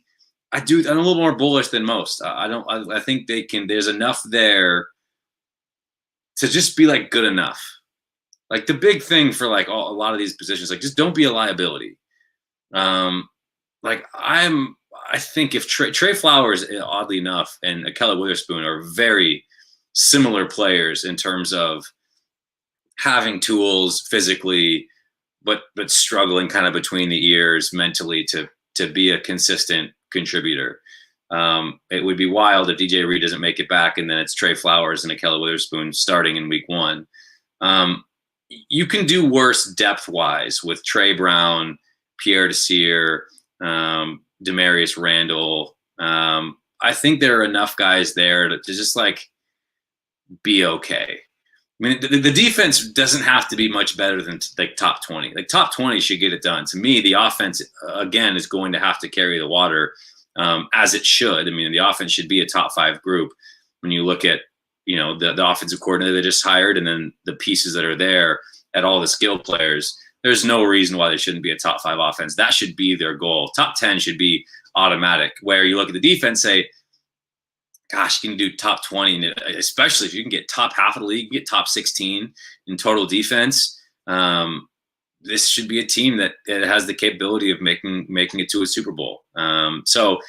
I'm a little more bullish than most. I think they can. There's enough there to just be like good enough. Like the big thing for like a lot of these positions, like just don't be a liability. I think if Trey Flowers, oddly enough, and Ahkello Witherspoon are very similar players in terms of having tools physically, but struggling kind of between the ears mentally to be a consistent contributor. It would be wild if DJ Reed doesn't make it back, and then it's Trey Flowers and Ahkello Witherspoon starting in week 1. You can do worse depth-wise with Trey Brown, Pierre Desir, Demarius Randall. I think there are enough guys there to just like be okay. I mean, the defense doesn't have to be much better than like top 20. Like top 20 should get it done. To me, the offense again is going to have to carry the water as it should. I mean, the offense should be a top 5 group when you look at the offensive coordinator they just hired, and then the pieces that are there at all the skill players. There's no reason why they shouldn't be a top 5 offense. That should be their goal. Top 10 should be automatic. Where you look at the defense, say, gosh, you can do top 20, especially if you can get top half of the league, you get top 16 in total defense. This should be a team that has the capability of making it to a Super Bowl. So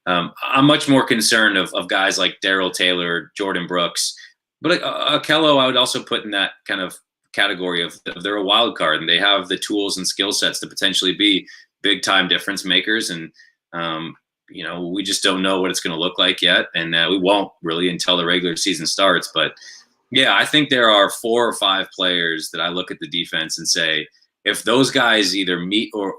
I'm much more concerned of guys like Daryl Taylor, Jordan Brooks. But Ahkello, I would also put in that kind of category of they're a wild card, and they have the tools and skill sets to potentially be big time difference makers. And we just don't know what it's going to look like yet, and we won't really until the regular season starts. But yeah, I think there are 4 or 5 players that I look at the defense and say, if those guys either meet or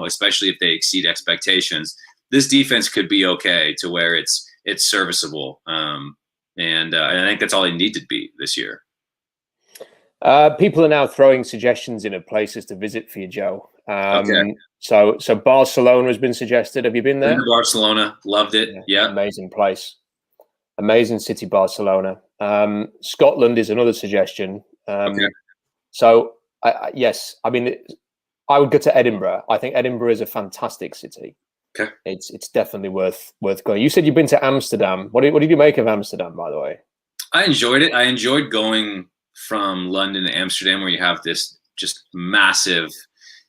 especially if they exceed expectations, this defense could be okay to where it's serviceable. And I think that's all they need to be this year. People are now throwing suggestions in of places to visit for you, Joe. Okay. So Barcelona has been suggested. Have you been there? Been to Barcelona, loved it. Yeah. Amazing place, amazing city, Barcelona. Scotland is another suggestion. Okay. So yes, I mean, I would go to Edinburgh. I think Edinburgh is a fantastic city. Okay. It's definitely worth going. You said you've been to Amsterdam. What did you make of Amsterdam, by the way? I enjoyed it. I enjoyed going from London to Amsterdam, where you have this just massive,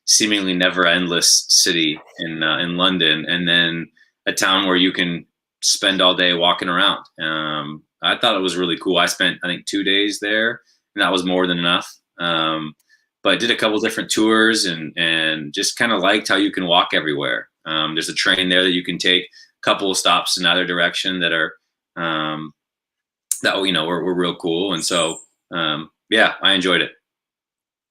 seemingly never endless city in London, and then a town where you can spend all day walking around. I thought it was really cool. I spent, I think, 2 days there, and that was more than enough. But I did a couple different tours and just kind of liked how you can walk everywhere. There's a train there that you can take, a couple of stops in either direction that are were real cool. And so yeah, I enjoyed it.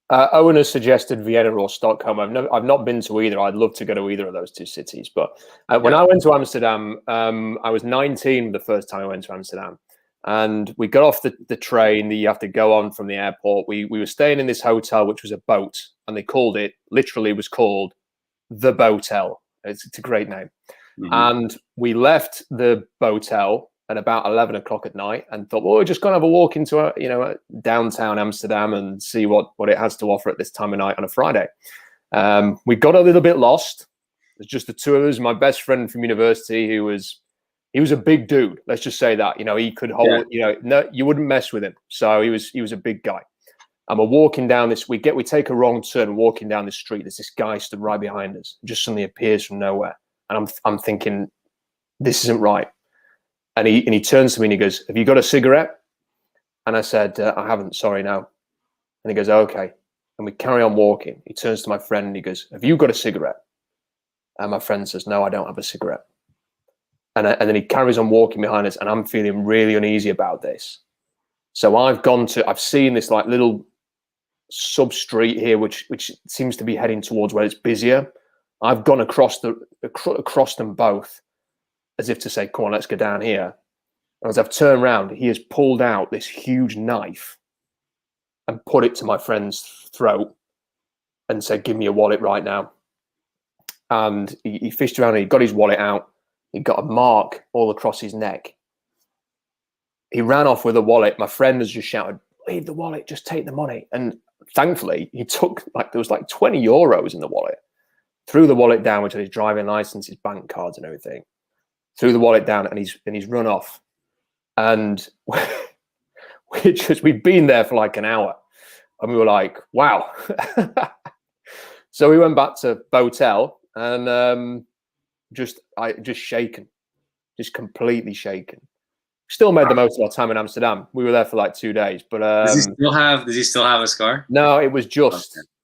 Owen has suggested Vienna or Stockholm. I've not been to either. I'd love to go to either of those 2 cities. But when I went to Amsterdam, I was 19 the first time I went to Amsterdam. And we got off the train that you have to go on from the airport. We were staying in this hotel, which was a boat, and they called it, literally was called the Boatel. It's a great name. Mm-hmm. And we left the Boatel at about 11 o'clock at night and thought, well, we're just going to have a walk into downtown Amsterdam and see what it has to offer at this time of night on a Friday. We got a little bit lost. There's just the two of us. My best friend from university, he was a big dude. Let's just say that, he could hold, no, you wouldn't mess with him. So he was a big guy. And we're walking down this, we take a wrong turn, walking down the street. There's this guy stood right behind us, just suddenly appears from nowhere. And I'm thinking, this isn't right. And he turns to me and he goes, have you got a cigarette? And I said, I haven't, sorry, no. And he goes, okay. And we carry on walking. He turns to my friend and he goes, have you got a cigarette? And my friend says, no, I don't have a cigarette. And then he carries on walking behind us, and I'm feeling really uneasy about this. So I've seen this like little sub street here, which seems to be heading towards where it's busier. I've gone across them both, as if to say, come on, let's go down here. And as I've turned around, he has pulled out this huge knife and put it to my friend's throat and said, give me your wallet right now. And he fished around and he got his wallet out. He got a mark all across his neck. He ran off with the wallet. My friend has just shouted, leave the wallet, just take the money. And thankfully, he took, there was 20 euros in the wallet. Threw the wallet down, which had his driving license, his bank cards and everything. Threw the wallet down and he's run off. And we'd been there for like an hour. And we were like, wow. So we went back to Boatel and just shaken, just completely shaken. Still made the most of our time in Amsterdam. We were there for like 2 days, but does he still have a scar? No, it was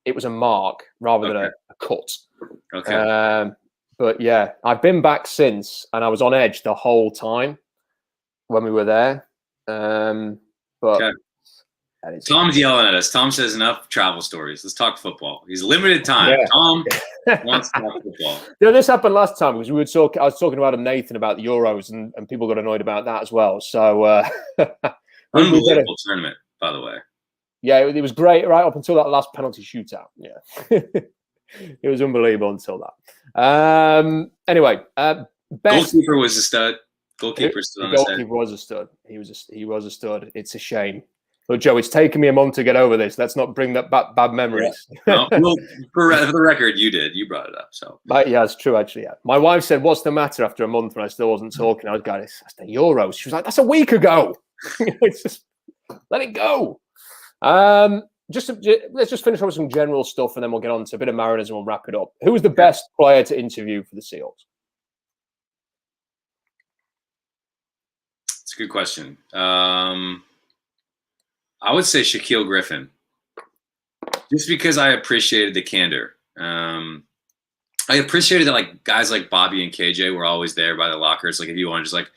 it was a mark rather than a cut. Okay. But yeah, I've been back since, and I was on edge the whole time when we were there. But okay. Tom's yelling at us. Tom says enough travel stories. Let's talk football. He's limited time. Yeah. Tom wants to talk football. This happened last time because I was talking about Nathan about the Euros, and people got annoyed about that as well. So unbelievable tournament, by the way. Yeah, it was great right up until that last penalty shootout. Yeah, it was unbelievable until that. Anyway, goalkeeper was a stud. Goalkeeper was a stud. He was a stud. It's a shame. Look, Joe, it's taken me a month to get over this. Let's not bring that bad memories. Yeah. No, well, for the record, you did. You brought it up. So yeah, it's true, actually. Yeah. My wife said, what's the matter after a month when I still wasn't talking? I was going, that's the Euros. She was like, that's a week ago. It's just, let it go. Let's just finish up with some general stuff and then we'll get on to a bit of Mariners and we'll wrap it up. Who was the best player to interview for the Seahawks? It's a good question. I would say Shaquille Griffin, just because I appreciated the candor. I appreciated that guys like Bobby and KJ were always there by the lockers. If you want to just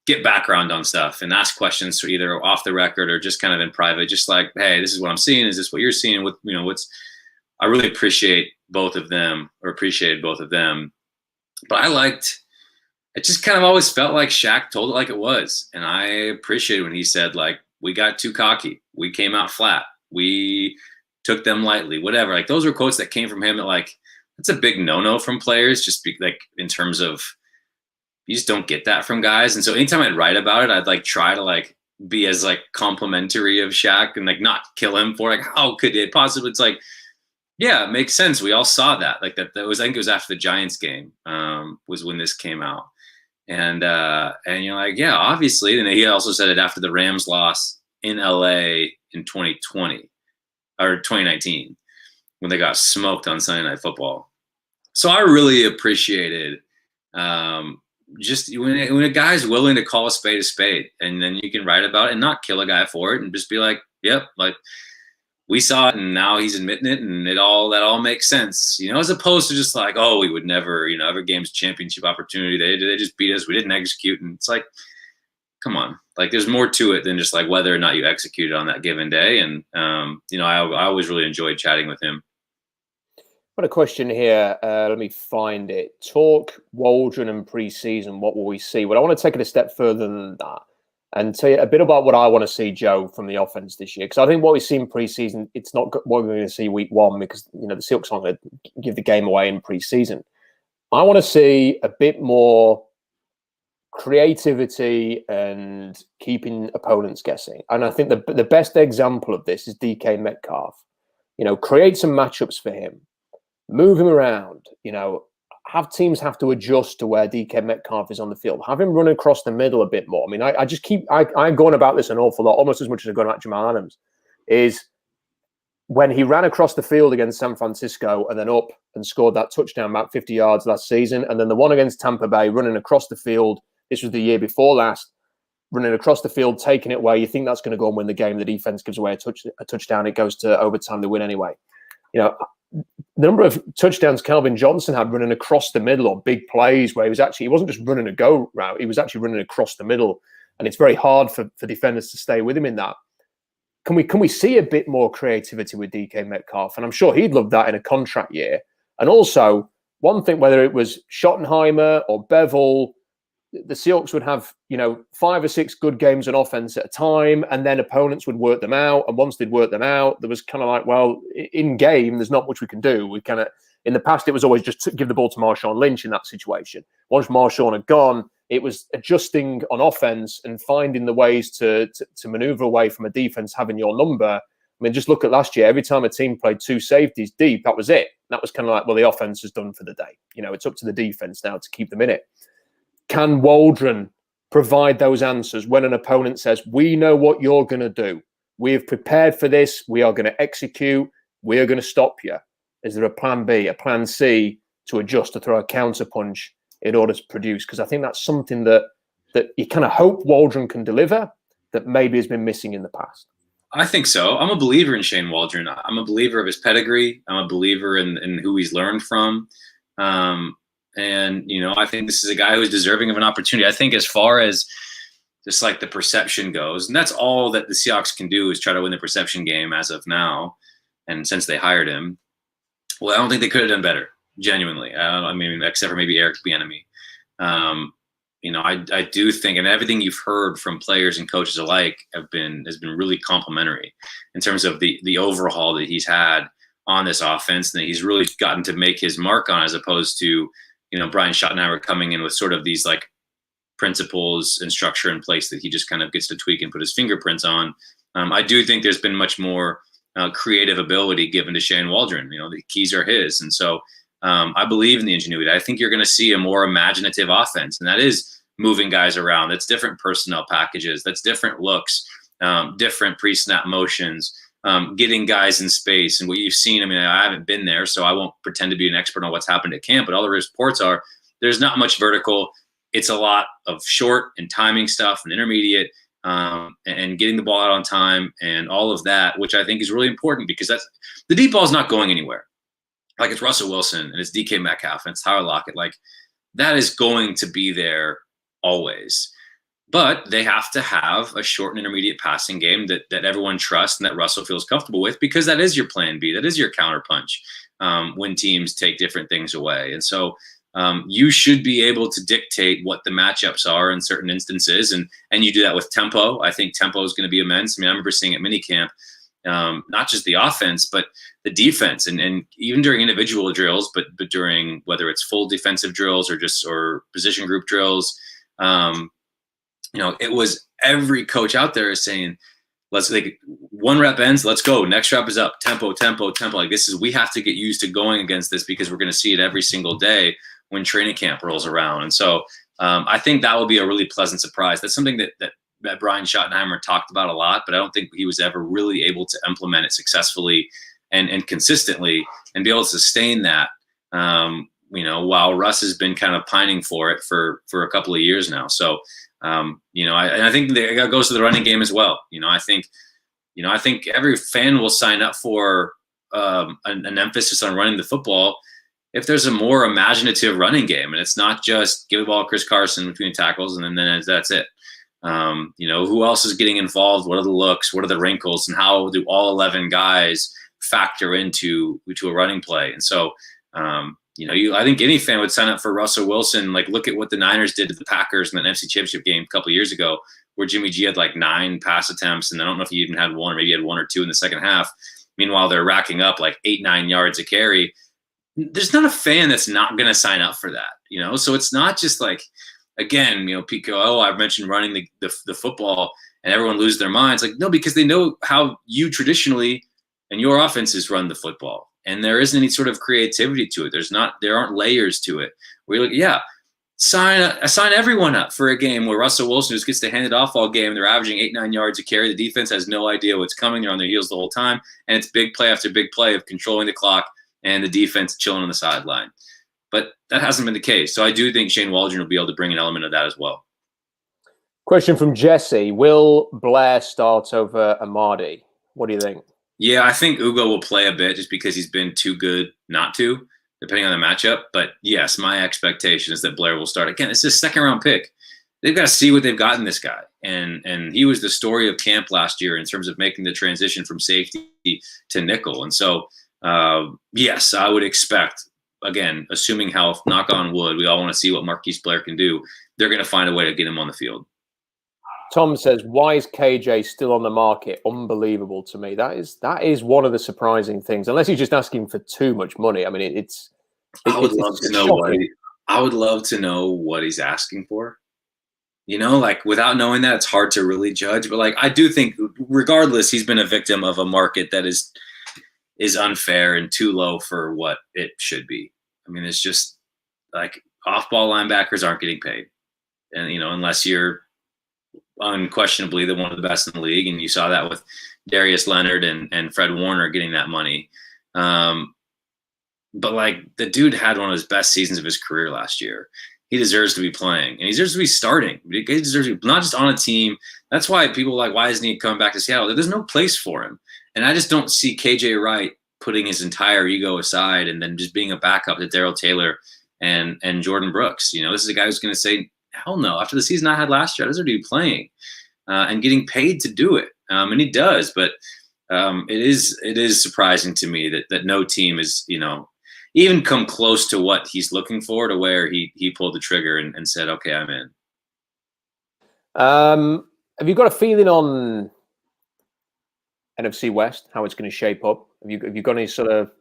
get background on stuff and ask questions either off the record or just kind of in private, just hey, this is what I'm seeing. Is this what you're seeing? I really appreciated both of them. But it just kind of always felt like Shaq told it like it was. And I appreciated when he said we got too cocky. We came out flat. We took them lightly, whatever. Those were quotes that came from him that it's a big no-no from players, just in terms of you just don't get that from guys. And so anytime I'd write about it, I'd try to be as complimentary of Shaq and not kill him for how could it possibly, it's yeah, it makes sense. We all saw that. That was, I think it was after the Giants game, was when this came out. And you're yeah, obviously. And he also said it after the Rams loss in LA in 2020 or 2019 when they got smoked on Sunday Night Football. So I really appreciated just when a guy's willing to call a spade, and then you can write about it and not kill a guy for it and just be yep, we saw it and now he's admitting it and that all makes sense, as opposed to just oh, we would never, every game's championship opportunity. They just beat us. We didn't execute. And it's come on, there's more to it than just whether or not you executed on that given day. And, I always really enjoyed chatting with him. Got a question here. Let me find it. Talk Waldron and preseason. What will we see? Well, I want to take it a step further than that. and tell you a bit about what I want to see, Joe, from the offense this year. Because I think what we've seen preseason, it's not what we're going to see week one, because the Seahawks aren't going to give the game away in preseason. I want to see a bit more creativity and keeping opponents guessing. And I think the best example of this is DK Metcalf. Create some matchups for him, move him around, have teams have to adjust to where DK Metcalf is on the field. Have him run across the middle a bit more. I mean, I'm going about this an awful lot, almost as much as I'm going about Jamal Adams, is when he ran across the field against San Francisco and then up and scored that touchdown about 50 yards last season. And then the one against Tampa Bay, running across the field. This was the year before last, running across the field, taking it away. You think that's going to go and win the game. The defense gives away a touchdown. It goes to overtime. They win anyway. The number of touchdowns Calvin Johnson had running across the middle or big plays where he wasn't just running a go route, he was actually running across the middle. And it's very hard for defenders to stay with him in that. Can we see a bit more creativity with DK Metcalf? And I'm sure he'd love that in a contract year. And also, one thing, whether it was Schottenheimer or Bevel, the Seahawks would have, 5 or 6 good games on offense at a time, and then opponents would work them out. And once they'd work them out, there was kind of like, well, in game, there's not much we can do. We kind of, in the past, it was always just to give the ball to Marshawn Lynch in that situation. Once Marshawn had gone, it was adjusting on offense and finding the ways to maneuver away from a defense having your number. I mean, just look at last year. Every time a team played 2 safeties deep, that was it. That was kind of like, well, the offense is done for the day. It's up to the defense now to keep them in it. Can Waldron provide those answers when an opponent says, we know what you're going to do. We have prepared for this. We are going to execute. We are going to stop you. Is there a plan B, a plan C to adjust, to throw a counter punch in order to produce? Because I think that's something that you kind of hope Waldron can deliver that maybe has been missing in the past. I think so. I'm a believer in Shane Waldron. I'm a believer of his pedigree. I'm a believer in who he's learned from. And, I think this is a guy who's deserving of an opportunity. I think as far as just like the perception goes, and that's all that the Seahawks can do is try to win the perception game as of now. And since they hired him, well, I don't think they could have done better, genuinely. I mean, except for maybe Eric Bieniemy. I do think, and everything you've heard from players and coaches alike has been really complimentary in terms of the overhaul that he's had on this offense, and that he's really gotten to make his mark on, as opposed to, Brian Schottenheimer coming in with sort of these like principles and structure in place that he just kind of gets to tweak and put his fingerprints on. I do think there's been much more creative ability given to Shane Waldron. The keys are his. And so I believe in the ingenuity. I think you're going to see a more imaginative offense, and that is moving guys around. That's different personnel packages. That's different looks, different pre-snap motions, getting guys in space. And what you've seen, I mean, I haven't been there, so I won't pretend to be an expert on what's happened at camp, but all the reports are there's not much vertical. It's a lot of short and timing stuff and intermediate, and getting the ball out on time and all of that, which I think is really important, because the deep ball is not going anywhere. Like, it's Russell Wilson and it's DK Metcalf and it's Tyler Lockett. Like, that is going to be there always. But they have to have a short and intermediate passing game that everyone trusts and that Russell feels comfortable with, because that is your plan B. That is your counterpunch when teams take different things away. And so you should be able to dictate what the matchups are in certain instances. And you do that with tempo. I think tempo is going to be immense. I mean, I remember seeing at minicamp, not just the offense, but the defense, and even during individual drills, but during, whether it's full defensive drills or position group drills, it was every coach out there is saying, let's like 1 rep ends, let's go. Next rep is up, tempo, tempo, tempo. Like, we have to get used to going against this, because we're going to see it every single day when training camp rolls around. And so I think that will be a really pleasant surprise. That's something that Brian Schottenheimer talked about a lot, but I don't think he was ever really able to implement it successfully and consistently and be able to sustain that, while Russ has been kind of pining for it for a couple of years now. So, I think that goes to the running game as well. I think every fan will sign up for an emphasis on running the football if there's a more imaginative running game, and it's not just give the ball to Chris Carson between tackles and then that's it. Who else is getting involved? What are the looks? What are the wrinkles? And how do all 11 guys factor into a running play? And so, I think any fan would sign up for Russell Wilson. Like, look at what the Niners did to the Packers in that NFC Championship game a couple of years ago, where Jimmy G had like 9 pass attempts, and I don't know if he even had one, or maybe he had 1 or 2 in the second half. Meanwhile, they're racking up like 8-9 yards a carry. There's not a fan that's not going to sign up for that, you know? So it's not just like, again, you know, Pico, I've mentioned running the football and everyone loses their minds. Like, no, because they know how you traditionally and your offenses run the football. And there isn't any sort of creativity to it. There aren't layers to it. Where you're like, sign everyone up for a game where Russell Wilson just gets to hand it off all game. They're averaging 8-9 yards a carry. The defense has no idea what's coming. They're on their heels the whole time. And it's big play after big play of controlling the clock and the defense chilling on the sideline. But that hasn't been the case. So I do think Shane Waldron will be able to bring an element of that as well. Question from Jesse. Will Blair start over Amadi? What do you think? Yeah, I think Ugo will play a bit just because he's been too good not to, depending on the matchup. But yes, my expectation is that Blair will start. Again, it's a second-round pick. They've got to see what they've got in this guy. And he was the story of camp last year in terms of making the transition from safety to nickel. And so, yes, I would expect, again, assuming health, knock on wood, we all want to see what Marquise Blair can do. They're going to find a way to get him on the field. Tom says, why is KJ still on the market? Unbelievable to me. That is one of the surprising things, unless he's just asking for too much money. I mean, I would love to know what he's asking for. You know, like without knowing that, it's hard to really judge. But like, I do think regardless, he's been a victim of a market that is unfair and too low for what it should be. I mean, it's just like off-ball linebackers aren't getting paid. And, you know, unless you're unquestionably one of the best in the league. And you saw that with Darius Leonard and Fred Warner getting that money. But like the dude had one of his best seasons of his career last year. He deserves to be playing and he deserves to be starting. He deserves to be not just on a team. That's why people are like, why isn't he coming back to Seattle? There's no place for him. And I just don't see KJ Wright putting his entire ego aside and then just being a backup to Daryl Taylor and Jordan Brooks. You know, this is a guy who's going to say, hell no, after the season I had last year, I deserve to be playing and getting paid to do it. And he does, but it is surprising to me that no team is, you know, even come close to what he's looking for, to where he pulled the trigger and said, okay, I'm in. Have you got a feeling on NFC West, how it's going to shape up? Have you got any sort of,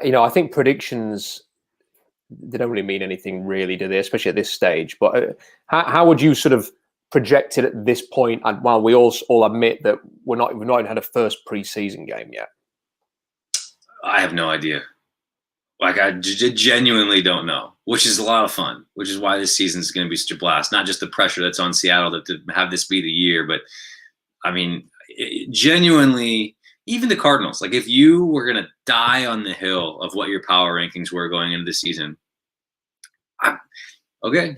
you know, I think predictions, they don't really mean anything really, do they? Especially at this stage. But how would you sort of project it at this point? And while we all admit that we've not even had a first preseason game yet. I have no idea. Like I genuinely don't know, which is a lot of fun, which is why this season is going to be such a blast. Not just the pressure that's on Seattle to have this be the year, but I mean, genuinely, even the Cardinals, like if you were going to die on the hill of what your power rankings were going into the season, okay,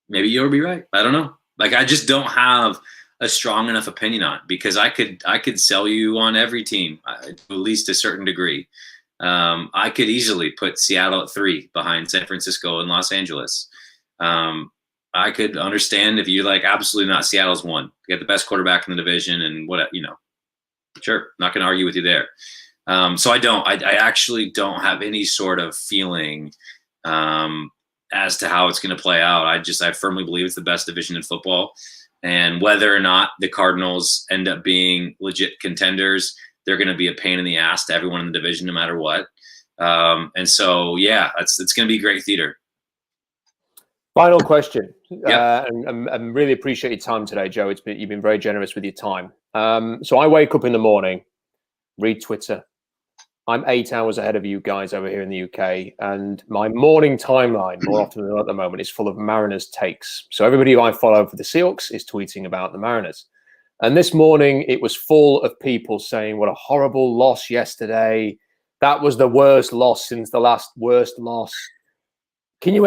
maybe you'll be right. I don't know. Like I just don't have a strong enough opinion on it, because I could sell you on every team to at least a certain degree. I could easily put Seattle at 3 behind San Francisco and Los Angeles. I could understand if you're like, absolutely not, Seattle's 1. You got the best quarterback in the division and what, you know, sure, not going to argue with you there. So I actually don't have any sort of feeling as to how it's going to play out. I firmly believe it's the best division in football. And whether or not the Cardinals end up being legit contenders, they're going to be a pain in the ass to everyone in the division, no matter what. And so, yeah, it's going to be great theater. Final question. Yep. And really appreciate your time today, Joe. You've been very generous with your time. So I wake up in the morning, read Twitter. I'm 8 hours ahead of you guys over here in the UK. And my morning timeline, more often than not at the moment, is full of Mariners takes. So everybody who I follow for the Seahawks is tweeting about the Mariners. And this morning, it was full of people saying, what a horrible loss yesterday. That was the worst loss since the last worst loss. Can you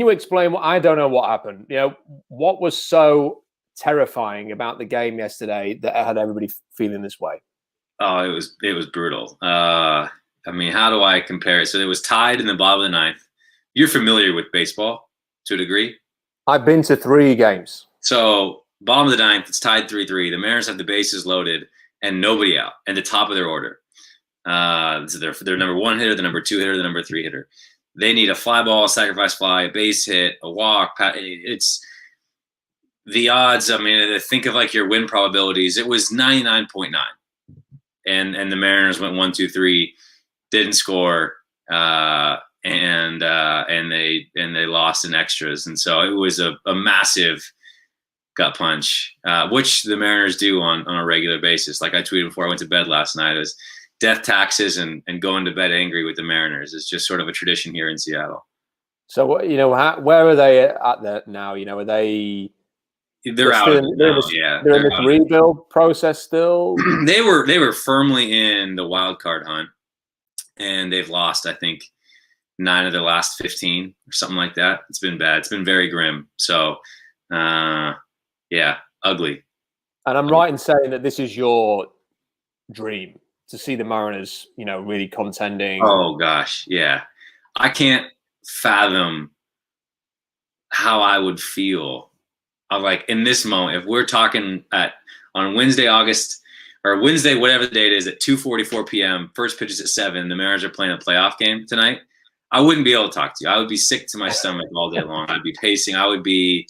explain what, I don't know what happened. You know, what was so terrifying about the game yesterday that had everybody feeling this way? Oh, it was brutal. I mean, how do I compare it? So it was tied in the bottom of the 9th. You're familiar with baseball to a degree? I've been to 3 games. So bottom of the 9th, it's tied 3-3. The Mariners have the bases loaded and nobody out, and the top of their order. So their number 1 hitter, the number 2 hitter, the number 3 hitter. They need a fly ball, a sacrifice fly, a base hit, a walk. the odds, I mean, think of like your win probabilities. It was 99.9, and the Mariners went 1-2-3, didn't score, and they lost in extras, and so it was a massive gut punch, which the Mariners do on a regular basis. Like I tweeted before I went to bed last night, is death taxes and going to bed angry with the Mariners is just sort of a tradition here in Seattle. So where are they at now? Are they? They're out. They're in this rebuild process still. They were firmly in the wild card hunt, and they've lost, I think, 9 of their last 15 or something like that. It's been bad. It's been very grim. So, yeah, ugly. And I'm right in saying that this is your dream to see the Mariners, really contending. Oh gosh, yeah. I can't fathom how I would feel. Like in this moment, if we're talking on Wednesday, whatever the date is, at 2:44 p.m., first pitch is at 7, the Mariners are playing a playoff game tonight, I wouldn't be able to talk to you. I would be sick to my stomach all day long. I'd be pacing. I'd be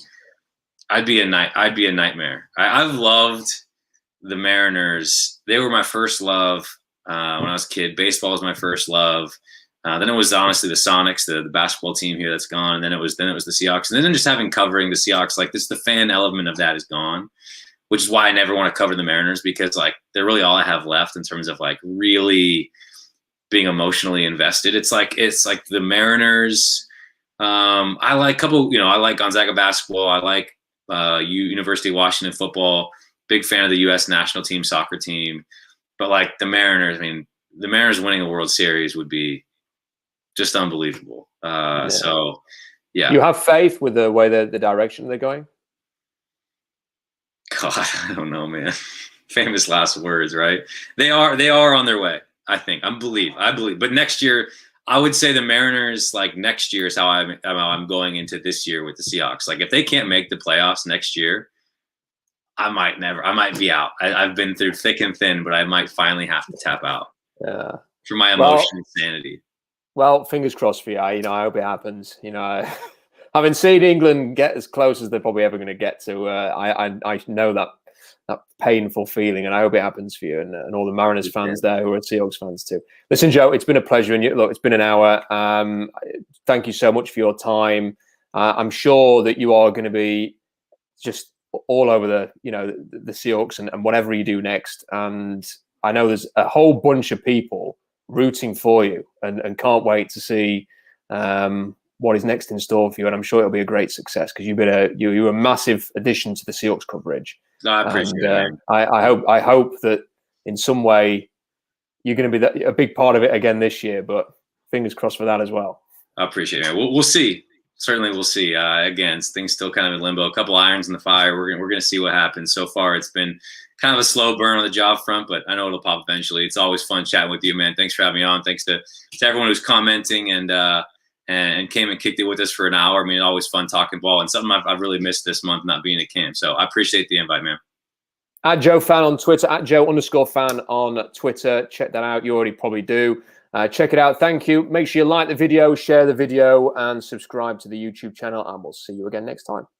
a nightmare. I've loved the Mariners. They were my first love when I was a kid. Baseball was my first love. Then it was honestly the Sonics, the basketball team here that's gone. And then it was the Seahawks. And then just covering the Seahawks, like the fan element of that is gone, which is why I never want to cover the Mariners, because like they're really all I have left in terms of like really being emotionally invested. It's like the Mariners. I like I like Gonzaga basketball. I like University of Washington football. Big fan of the U.S. national team soccer team. But like the Mariners, I mean, the Mariners winning a World Series would be just unbelievable. So, yeah. You have faith with the way the direction they're going? God, I don't know, man. Famous last words, right? They are on their way, I think. I believe. But next year, I would say the Mariners, like next year is how I'm going into this year with the Seahawks. Like if they can't make the playoffs next year, I might be out. I've been through thick and thin, but I might finally have to tap out. Yeah. For my emotional sanity. Well, fingers crossed for you. I hope it happens. Having seen England get as close as they're probably ever going to get to, I know that painful feeling, and I hope it happens for you and all the Mariners fans there who are Seahawks fans too. Listen, Joe, it's been a pleasure, and look, it's been an hour. Thank you so much for your time. I'm sure that you are going to be just all over the Seahawks and whatever you do next. And I know there's a whole bunch of people rooting for you and can't wait to see what is next in store for you. And I'm sure it'll be a great success because you're a massive addition to the Seahawks coverage. No, I appreciate it. I hope that in some way you're going to be a big part of it again this year, but fingers crossed for that as well. I appreciate it. We'll see. Certainly we'll see. Again, things still kind of in limbo. A couple irons in the fire. We're going to see what happens. So far, it's been kind of a slow burn on the job front, but I know it'll pop eventually. It's always fun chatting with you, man. Thanks for having me on. Thanks to everyone who's commenting and came and kicked it with us for an hour. I mean, always fun talking ball and something I've really missed this month not being at camp. So I appreciate the invite, man. At Joe Fann on Twitter, at Joe_Fan on Twitter. Check that out. You already probably do. Check it out. Thank you. Make sure you like the video, share the video, and subscribe to the YouTube channel. And we'll see you again next time.